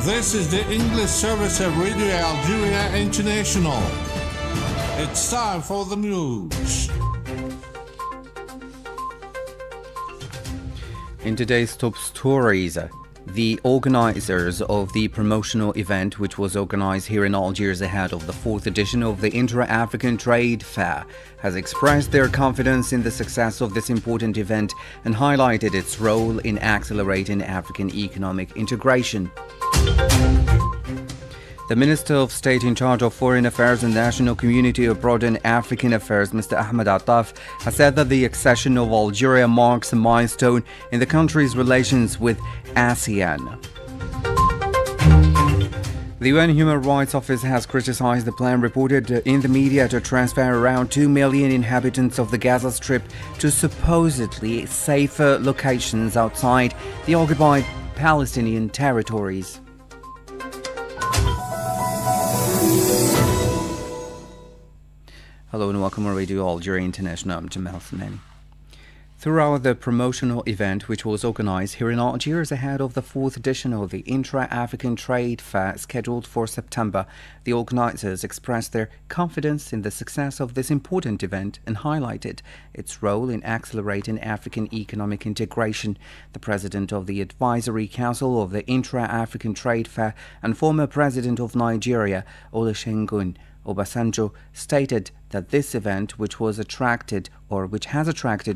This is the English service of Radio Algeria International. It's time for the news. In today's top stories, the organizers of the promotional event, which was organized here in Algiers ahead of the 4th edition of the Intra-African Trade Fair, has expressed their confidence in the success of this important event and highlighted its role in accelerating African economic integration. The Minister of State in charge of Foreign Affairs and National Community Abroad and African Affairs, Mr. Ahmed Attaf, has said that the accession of Algeria marks a milestone in the country's relations with ASEAN. The UN Human Rights Office has criticized the plan reported in the media to transfer around 2 million inhabitants of the Gaza Strip to supposedly safer locations outside the occupied Palestinian territories. Hello and welcome on Radio Algeria International. I'm Jamal Samani. Throughout the promotional event, which was organized here in Algiers ahead of the 4th edition of the Intra-African Trade Fair scheduled for September, the organizers expressed their confidence in the success of this important event and highlighted its role in accelerating African economic integration. The president of the Advisory Council of the Intra-African Trade Fair and former president of Nigeria, Olusegun Obasanjo, stated that this event, which has attracted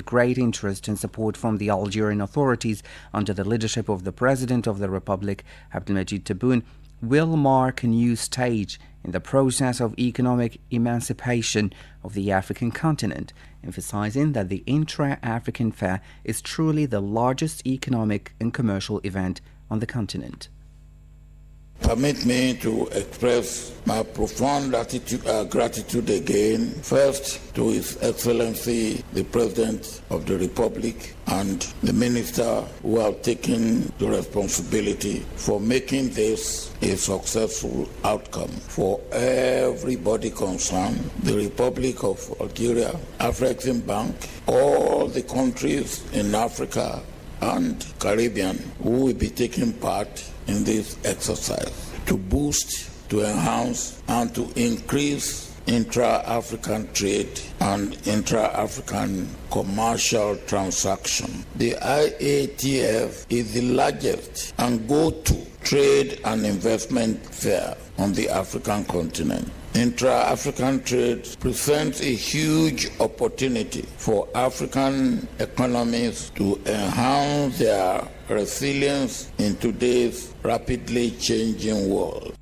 great interest and support from the Algerian authorities under the leadership of the President of the Republic, Abdelmadjid Tebboune, will mark a new stage in the process of economic emancipation of the African continent, emphasizing that the Intra-African Fair is truly the largest economic and commercial event on the continent. Permit me to express my profound gratitude again, first to His Excellency the President of the Republic and the Minister who have taken the responsibility for making this a successful outcome for everybody concerned, the Republic of Algeria, Afreximbank, all the countries in Africa and Caribbean who will be taking part in this exercise to boost, to enhance, and to increase intra-African trade and intra-African commercial transaction. The IATF is the largest and go-to trade and investment fair on the African continent. Intra-African trade presents a huge opportunity for African economies to enhance their resilience in today's rapidly changing world.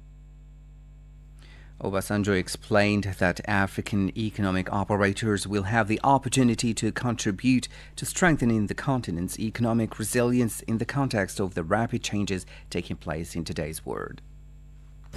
Obasanjo explained that African economic operators will have the opportunity to contribute to strengthening the continent's economic resilience in the context of the rapid changes taking place in today's world.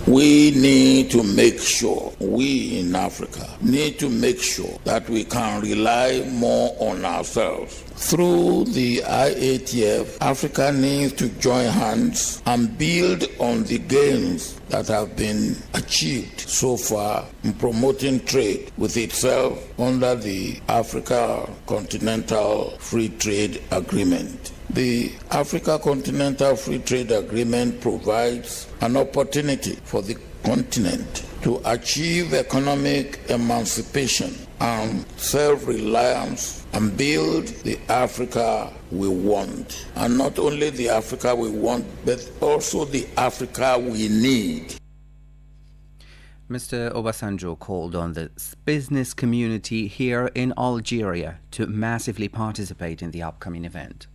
We need to make sure, we in Africa need to make sure that we can rely more on ourselves. Through the IATF, Africa needs to join hands and build on the gains that have been achieved so far in promoting trade with itself under the Africa Continental Free Trade Agreement. The Africa Continental Free Trade Agreement provides an opportunity for the continent to achieve economic emancipation and self-reliance and build the Africa we want. And not only the Africa we want, but also the Africa we need. Mr. Obasanjo called on the business community here in Algeria to massively participate in the upcoming event.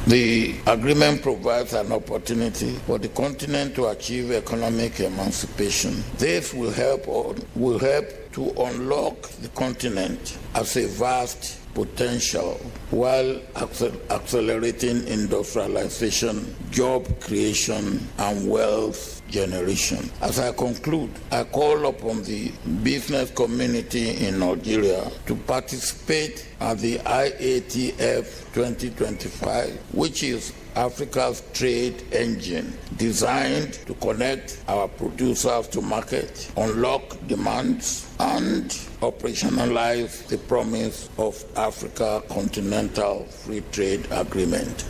The agreement provides an opportunity for the continent to achieve economic emancipation. This will help to unlock the continent as a vast potential while accelerating industrialization, job creation, and wealth generation. As I conclude, I call upon the business community in Algeria to participate at the IATF 2025, which is Africa's trade engine, designed to connect our producers to market, unlock demands, and operationalize the promise of Africa Continental Free Trade Agreement.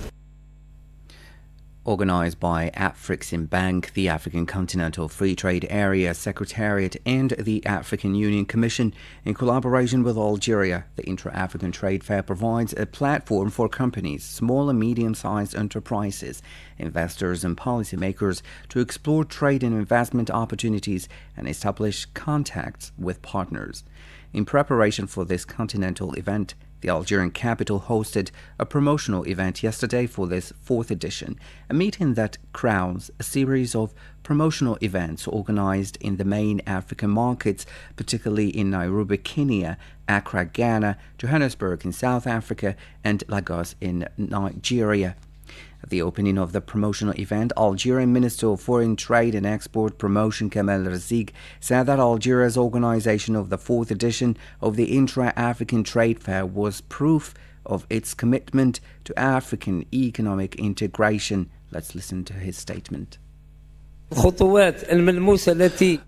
Organized by Afreximbank, the African Continental Free Trade Area Secretariat, and the African Union Commission, in collaboration with Algeria, the Intra-African Trade Fair provides a platform for companies, small and medium-sized enterprises, investors and policymakers to explore trade and investment opportunities and establish contacts with partners. In preparation for this continental event, the Algerian capital hosted a promotional event yesterday for this fourth edition, a meeting that crowns a series of promotional events organized in the main African markets, particularly in Nairobi, Kenya, Accra, Ghana, Johannesburg in South Africa, and Lagos in Nigeria. At the opening of the promotional event, Algerian Minister of Foreign Trade and Export Promotion Kamel Razik said that Algeria's organization of the fourth edition of the Intra-African Trade Fair was proof of its commitment to African economic integration. Let's listen to his statement.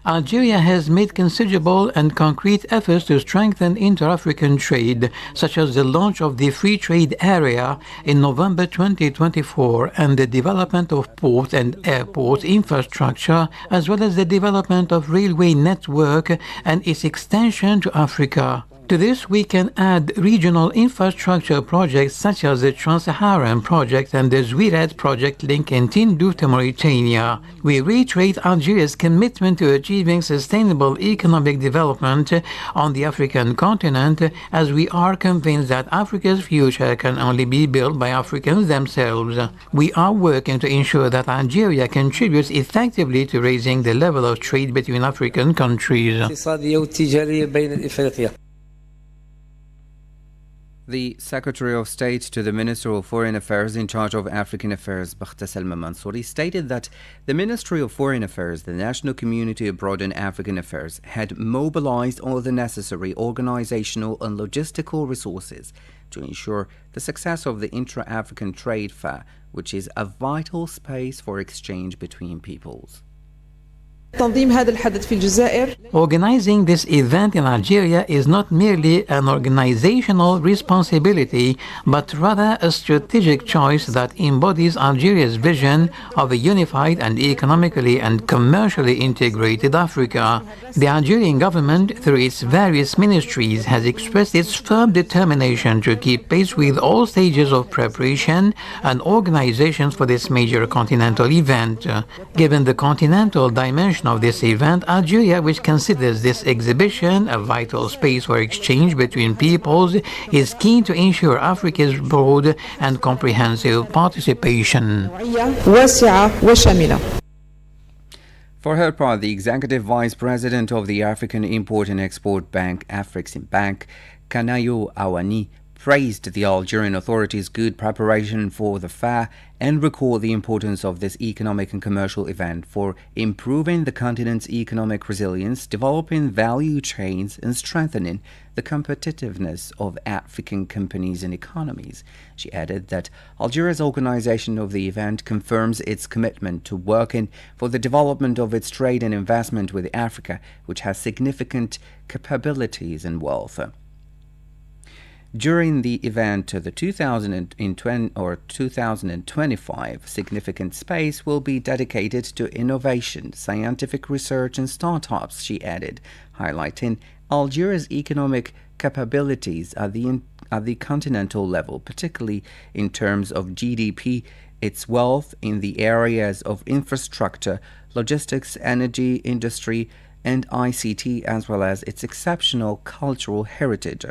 Algeria has made considerable and concrete efforts to strengthen inter-African trade, such as the launch of the Free Trade Area in November 2024 and the development of port and airport infrastructure, as well as the development of railway network and its extension to Africa. To this, we can add regional infrastructure projects such as the Trans-Saharan project and the Zwiret project link in Tindouf to Mauritania. We reiterate Algeria's commitment to achieving sustainable economic development on the African continent, as we are convinced that Africa's future can only be built by Africans themselves. We are working to ensure that Algeria contributes effectively to raising the level of trade between African countries. The Secretary of State to the Minister of Foreign Affairs in charge of African Affairs, Bakhta Salma Mansouri, stated that the Ministry of Foreign Affairs, the National Community Abroad in African Affairs, had mobilized all the necessary organizational and logistical resources to ensure the success of the Intra-African Trade Fair, which is a vital space for exchange between peoples. Organizing this event in Algeria is not merely an organizational responsibility, but rather a strategic choice that embodies Algeria's vision of a unified and economically and commercially integrated Africa. The Algerian government, through its various ministries, has expressed its firm determination to keep pace with all stages of preparation and organizations for this major continental event. Given the continental dimension of this event, Algeria, which considers this exhibition a vital space for exchange between peoples, is keen to ensure Africa's broad and comprehensive participation. For her part, the Executive Vice President of the African Import and Export Bank, Afreximbank, Kanayo Awani, praised the Algerian authorities' good preparation for the fair and recalled the importance of this economic and commercial event for improving the continent's economic resilience, developing value chains, and strengthening the competitiveness of African companies and economies. She added that Algeria's organization of the event confirms its commitment to working for the development of its trade and investment with Africa, which has significant capabilities and wealth. During the event, the 2025 significant space will be dedicated to innovation, scientific research and startups, she added, highlighting Algeria's economic capabilities at the continental level, particularly in terms of GDP, its wealth in the areas of infrastructure, logistics, energy, industry, and ICT, as well as its exceptional cultural heritage.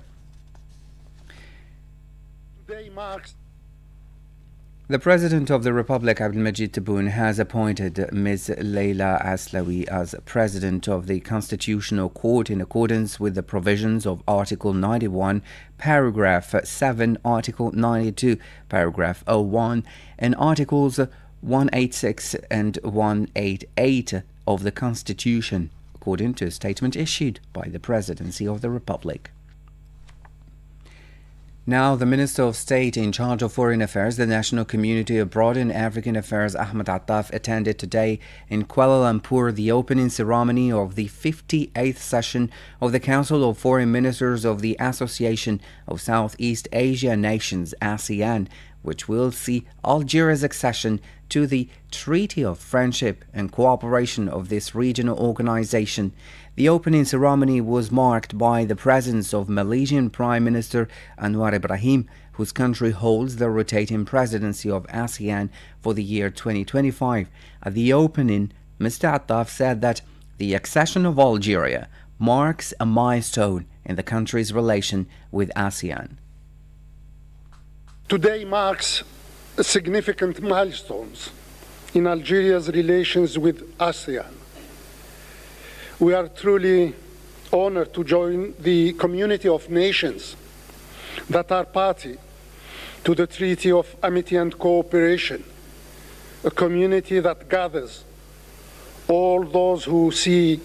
The President of the Republic, Abdelmajid Tebboune, has appointed Ms. Leila Aslawi as President of the Constitutional Court in accordance with the provisions of Article 91, Paragraph 7, Article 92, Paragraph 01, and Articles 186 and 188 of the Constitution, according to a statement issued by the Presidency of the Republic. Now, the Minister of State in charge of Foreign Affairs, the National Community Abroad in African Affairs, Ahmed Attaf, attended today in Kuala Lumpur the opening ceremony of the 58th session of the Council of Foreign Ministers of the Association of Southeast Asia Nations, ASEAN, which will see Algeria's accession to the Treaty of Friendship and Cooperation of this regional organization. The opening ceremony was marked by the presence of Malaysian Prime Minister Anwar Ibrahim, whose country holds the rotating presidency of ASEAN for the year 2025. At the opening, Mr. Attaf said that the accession of Algeria marks a milestone in the country's relation with ASEAN. Today marks significant milestones in Algeria's relations with ASEAN. We are truly honored to join the community of nations that are party to the Treaty of Amity and Cooperation, a community that gathers all those who see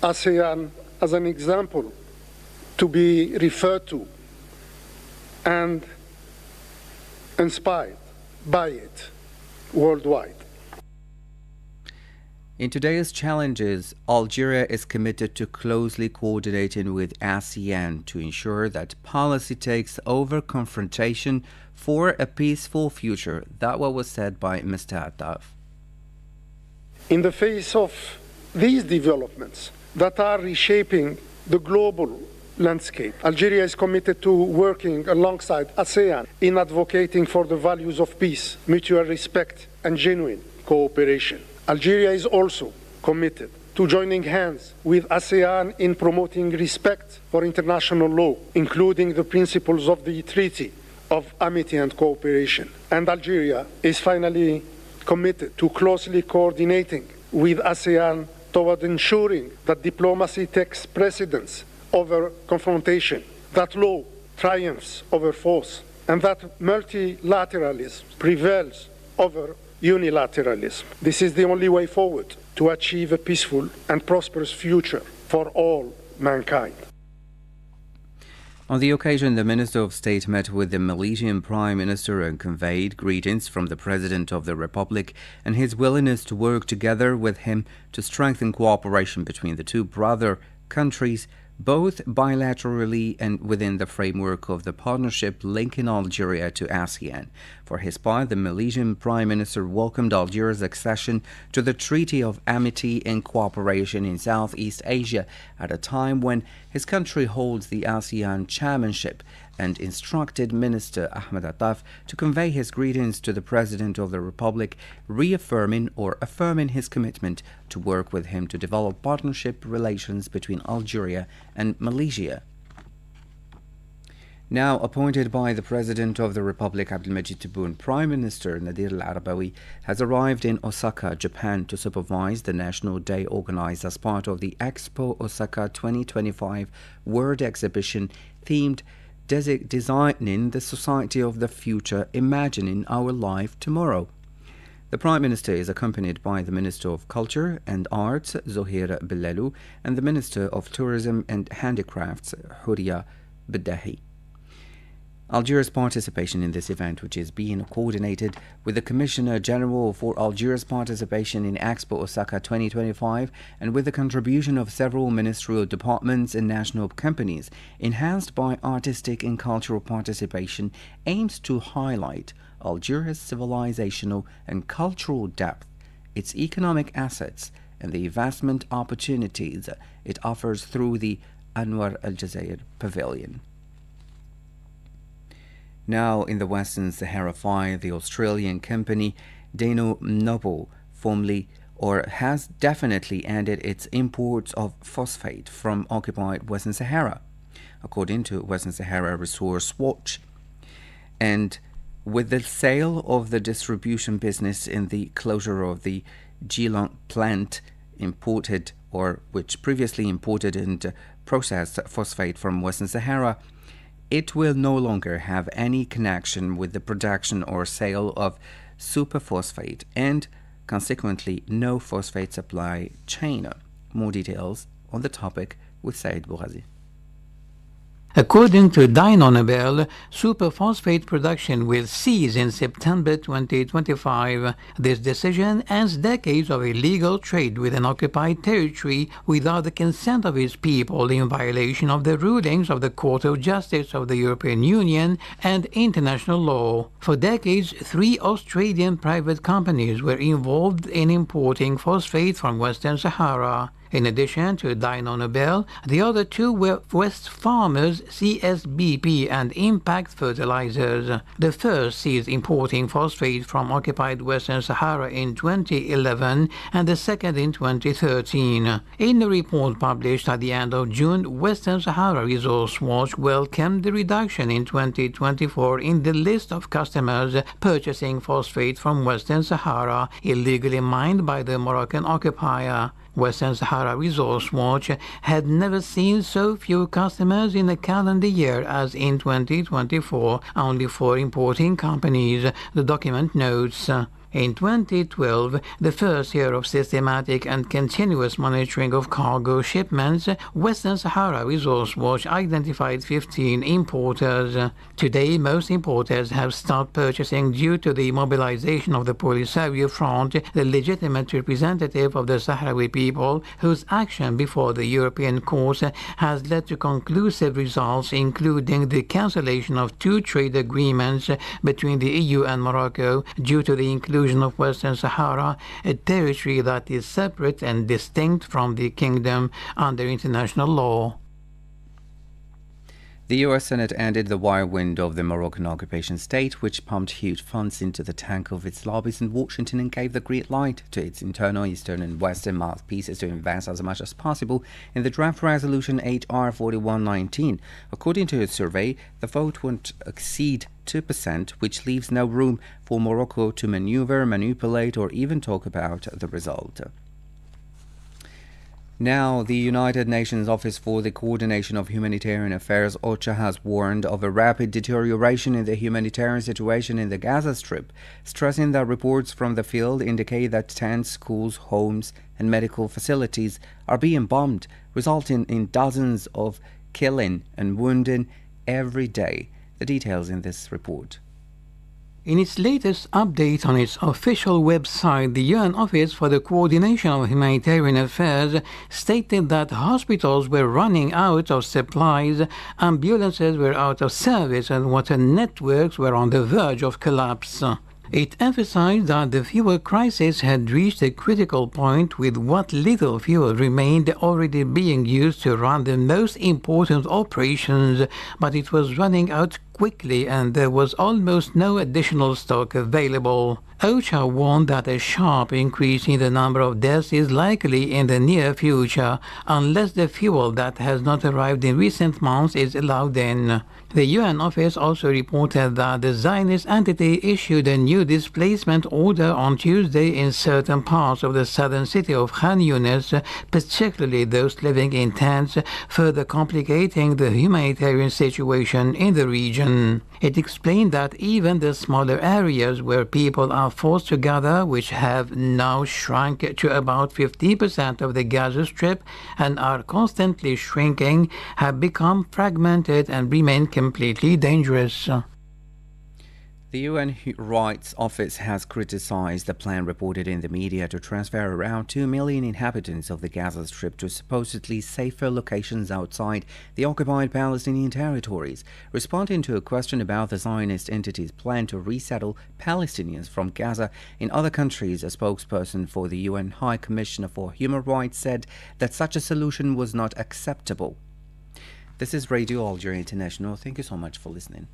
ASEAN as an example to be referred to and inspired by it worldwide. In today's challenges, Algeria is committed to closely coordinating with ASEAN to ensure that policy takes over confrontation for a peaceful future. That was said by Mr. Attaf. In the face of these developments that are reshaping the global landscape, Algeria is committed to working alongside ASEAN in advocating for the values of peace, mutual respect, and genuine cooperation. Algeria is also committed to joining hands with ASEAN in promoting respect for international law, including the principles of the Treaty of Amity and Cooperation. And Algeria is finally committed to closely coordinating with ASEAN toward ensuring that diplomacy takes precedence over confrontation, that law triumphs over force, and that multilateralism prevails over unilateralism. This is the only way forward to achieve a peaceful and prosperous future for all mankind. On the occasion, the Minister of State met with the Malaysian Prime Minister and conveyed greetings from the President of the Republic and his willingness to work together with him to strengthen cooperation between the two brother countries, both bilaterally and within the framework of the partnership linking Algeria to ASEAN. For his part, the Malaysian Prime Minister welcomed Algeria's accession to the Treaty of Amity and Cooperation in Southeast Asia at a time when his country holds the ASEAN chairmanship, and instructed Minister Ahmed Attaf to convey his greetings to the President of the Republic, reaffirming or affirming his commitment to work with him to develop partnership relations between Algeria and Malaysia. Now appointed by the President of the Republic, Abdelmajid Tebboune, Prime Minister Nadir Al-Arabawi has arrived in Osaka, Japan, to supervise the National Day organized as part of the Expo Osaka 2025 World Exhibition themed Designing the Society of the Future, Imagining Our Life Tomorrow. The Prime Minister is accompanied by the Minister of Culture and Arts, Zohair Bilalou, and the Minister of Tourism and Handicrafts, Huria Bidahi. Algeria's participation in this event, which is being coordinated with the Commissioner General for Algeria's participation in Expo Osaka 2025 and with the contribution of several ministerial departments and national companies, enhanced by artistic and cultural participation, aims to highlight Algeria's civilizational and cultural depth, its economic assets, and the investment opportunities it offers through the Anwar Al Jazair Pavilion. Now, in the Western Sahara Fire, the Australian company Dano Noble formally or has definitely ended its imports of phosphate from occupied Western Sahara, according to Western Sahara Resource Watch. And with the sale of the distribution business in the closure of the Geelong plant imported or which previously imported and processed phosphate from Western Sahara, it will no longer have any connection with the production or sale of superphosphate and, consequently, no phosphate supply chain. More details on the topic with Said Bougazi. According to Dyno superphosphate production will cease in September 2025. This decision ends decades of illegal trade with an occupied territory without the consent of its people, in violation of the rulings of the Court of Justice of the European Union and international law. For decades, 3 Australian private companies were involved in importing phosphate from Western Sahara. In addition to Dyno, the other 2 were West Farmers, CSBP, and Impact Fertilizers. The first ceased importing phosphate from occupied Western Sahara in 2011 and the second in 2013. In a report published at the end of June, Western Sahara Resource Watch welcomed the reduction in 2024 in the list of customers purchasing phosphate from Western Sahara, illegally mined by the Moroccan occupier. Western Sahara Resource Watch had never seen so few customers in a calendar year as in 2024, only 4 importing companies, the document notes. In 2012, the first year of systematic and continuous monitoring of cargo shipments, Western Sahara Resource Watch identified 15 importers. Today, most importers have stopped purchasing due to the mobilization of the Polisario Front, the legitimate representative of the Sahrawi people, whose action before the European courts has led to conclusive results, including the cancellation of 2 trade agreements between the EU and Morocco due to the inclusion of Western Sahara, a territory that is separate and distinct from the kingdom under international law. The U.S. Senate ended the whirlwind of the Moroccan occupation state, which pumped huge funds into the tank of its lobbies in Washington and gave the green light to its internal, eastern and western mouthpieces to invest as much as possible in the draft resolution H.R. 4119. According to a survey, the vote won't exceed 2%, which leaves no room for Morocco to maneuver, manipulate, or even talk about the result. Now, the United Nations Office for the Coordination of Humanitarian Affairs, OCHA, has warned of a rapid deterioration in the humanitarian situation in the Gaza Strip, stressing that reports from the field indicate that tents, schools, homes, and medical facilities are being bombed, resulting in dozens of killing and wounding every day. The details in this report. In its latest update on its official website, the UN Office for the Coordination of Humanitarian Affairs stated that hospitals were running out of supplies, ambulances were out of service, and water networks were on the verge of collapse. It emphasized that the fuel crisis had reached a critical point, with what little fuel remained already being used to run the most important operations, but it was running out quickly and there was almost no additional stock available. OCHA warned that a sharp increase in the number of deaths is likely in the near future unless the fuel that has not arrived in recent months is allowed in. The UN office also reported that the Zionist entity issued a new displacement order on Tuesday in certain parts of the southern city of Khan Yunis, particularly those living in tents, further complicating the humanitarian situation in the region. It explained that even the smaller areas where people are forced to gather, which have now shrunk to about 50% of the Gaza Strip and are constantly shrinking, have become fragmented and remain completely dangerous. The UN Human Rights Office has criticized the plan reported in the media to transfer around 2 million inhabitants of the Gaza Strip to supposedly safer locations outside the occupied Palestinian territories. Responding to a question about the Zionist entity's plan to resettle Palestinians from Gaza in other countries, a spokesperson for the UN High Commissioner for Human Rights said that such a solution was not acceptable. This is Radio Algeria International. Thank you so much for listening.